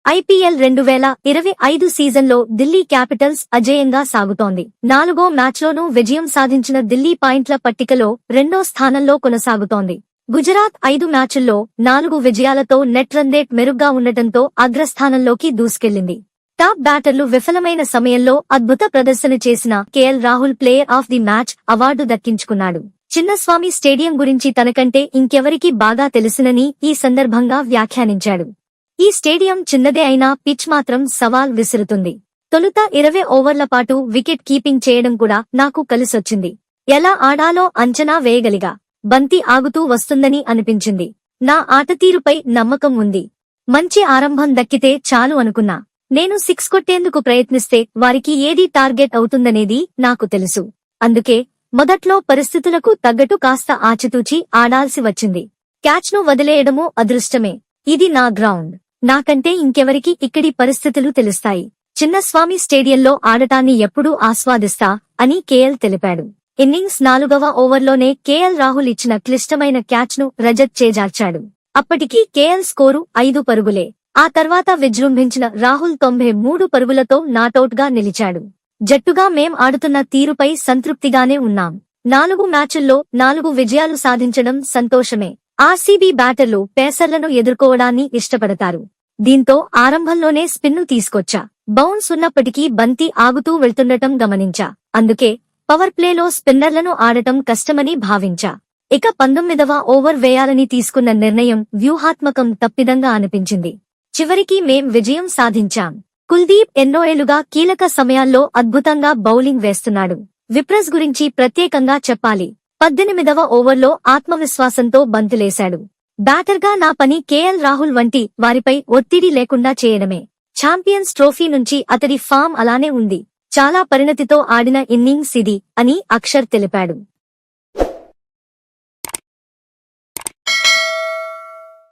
IPL 2025 సీజన్లో Delhi Capitals అజేయంగా సాగుతోంది. 4వ మ్యాచ్లోనూ విజయం సాధించిన ఢిల్లీ పాయింట్ల పట్టికలో 2వ స్థానంలో కొనసాగుతోంది. గుజరాత్ 5 మ్యాచుల్లో 4 విజయాలతో నెట్ రన్ రేట్ మెరుగ్గా ఉండటంతో అగ్రస్థానంలోకి దూసుకెళ్లింది. టాప్ బ్యాటర్లు విఫలమైన సమయంలో అద్భుత ప్రదర్శన చేసిన KL Rahul player of the match award దక్కించుకున్నాడు. చిన్నస్వామి స్టేడియం గురించి తనకంటే ఇంకెవరికి బాగా తెలుసునని ఈ సందర్భంగా వ్యాఖ్యానించాడు. ఈ స్టేడియం చిన్నదే అయినా పిచ్ మాత్రం సవాల్ విసురుతుంది. తొలుత 20 ఓవర్ల పాటు వికెట్ కీపింగ్ చేయడం కూడా నాకు కలిసొచ్చింది. ఎలా ఆడాలో అంచనా వేయగలిగా. బంతి ఆగుతూ వస్తుందని అనిపించింది. నా ఆటతీరుపై నమ్మకం ఉంది. మంచి ఆరంభం దక్కితే చాలు అనుకున్నా. నేను 6 కొట్టేందుకు ప్రయత్నిస్తే వారికి ఏది టార్గెట్ అవుతుందనేది నాకు తెలుసు. అందుకే మొదట్లో పరిస్థితులకు తగ్గట్టు కాస్త ఆచితూచి ఆడాల్సి వచ్చింది. క్యాచ్ను వదిలేయడమూ అదృష్టమే. ఇది నా గ్రౌండ్. నాకంటే ఇంకెవరికి ఇక్కడి పరిస్థితులు తెలుస్తాయి. చిన్నస్వామి స్టేడియంలో ఆడటాన్ని ఎప్పుడూ ఆస్వాదిస్తా అని కేఎల్ తెలిపాడు. ఇన్నింగ్స్ 4వ ఓవర్లోనే కేఎల్ రాహుల్ ఇచ్చిన క్లిష్టమైన క్యాచ్ను రజత్ చేజార్చాడు. అప్పటికి కేఎల్ స్కోరు 5 పరుగులే. ఆ తర్వాత విజృంభించిన రాహుల్ 93 పరుగులతో నాటౌట్గా నిలిచాడు. జట్టుగా మేం ఆడుతున్న తీరుపై సంతృప్తిగానే ఉన్నాం. 4 మ్యాచుల్లో 4 విజయాలు సాధించడం సంతోషమే. ఆర్సీబీ బ్యాటర్లు పేసర్లను ఎదుర్కోవడాన్ని ఇష్టపడతారు. దీంతో ఆరంభంలోనే స్పిన్ను తీసుకొచ్చా. బౌన్స్ ఉన్నప్పటికీ బంతి ఆగుతూ వెళ్తుండటం గమనించా. అందుకే పవర్ ప్లేలో స్పిన్నర్లను ఆడటం కష్టమని భావించా. ఇక 19వ ఓవర్ వేయాలని తీసుకున్న నిర్ణయం వ్యూహాత్మకం తప్పిదంగా అనిపించింది. చివరికి మేం విజయం సాధించాం. కుల్దీప్ ఎన్నో ఏళ్లుగా కీలక సమయాల్లో అద్భుతంగా బౌలింగ్ వేస్తున్నాడు. విప్రస్ గురించి ప్రత్యేకంగా చెప్పాలి. 18వ ఓవర్లో ఆత్మవిశ్వాసంతో బంతులేశాడు. బ్యాటర్గా నా పని కేఎల్ రాహుల్ వంటి వారిపై ఒత్తిడి లేకుండా చేయడమే. ఛాంపియన్స్ ట్రోఫీ నుంచి అతడి ఫామ్ అలానే ఉంది. చాలా పరిణతితో ఆడిన ఇన్నింగ్స్ ఇది అని అక్షర్ తెలిపాడు.